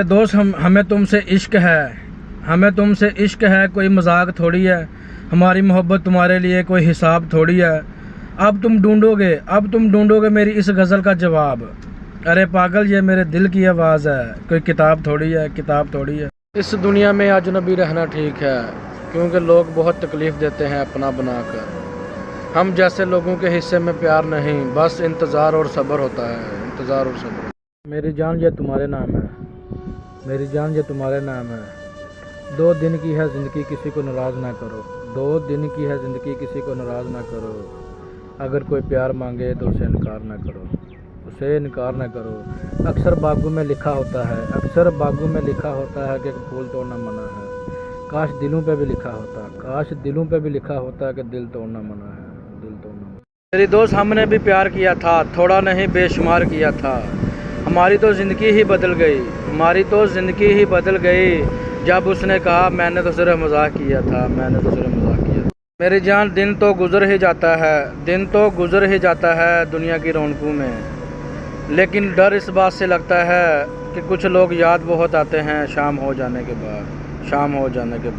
दोस्त हमें तुमसे इश्क है, हमें तुमसे इश्क है, कोई मजाक थोड़ी है। हमारी मोहब्बत तुम्हारे लिए कोई हिसाब थोड़ी है। अब तुम ढूंढोगे मेरी इस गज़ल का जवाब। अरे पागल, ये मेरे दिल की आवाज़ है, कोई किताब थोड़ी है, किताब थोड़ी है। इस दुनिया में अजनबी रहना ठीक है, क्योंकि लोग बहुत तकलीफ़ देते हैं अपना बनाकर। हम जैसे लोगों के हिस्से में प्यार नहीं, बस इंतज़ार और सब्र होता है, इंतज़ार और सब्र। मेरी जान ये तुम्हारे नाम है, मेरी जान ये तुम्हारे नाम है। 2 दिन की है ज़िंदगी, किसी को नाराज़ ना करो। 2 दिन की है ज़िंदगी, किसी को नाराज़ ना करो। अगर कोई प्यार मांगे तो उसे इनकार ना करो, उसे इनकार ना करो। अक्सर बागों में लिखा होता है, अक्सर बागों में लिखा होता है कि फूल तोड़ना मना है। काश दिलों पे भी लिखा होता, काश दिलों पे भी लिखा होता कि दिल तोड़ना मना है, दिल तोड़ना। मेरी दोस्त, हमने भी प्यार किया था, थोड़ा नहीं बेशुमार किया था। हमारी तो ज़िंदगी ही बदल गई, हमारी तो ज़िंदगी ही बदल गई, जब उसने कहा मैंने तो सिर्फ मजाक किया था, मैंने तो सिर्फ मजाक किया था। मेरी जान, दिन तो गुजर ही जाता है, दिन तो गुजर ही जाता है दुनिया की रौनकों में। लेकिन डर इस बात से लगता है कि कुछ लोग याद बहुत आते हैं शाम हो जाने के बाद, शाम हो जाने के बाद।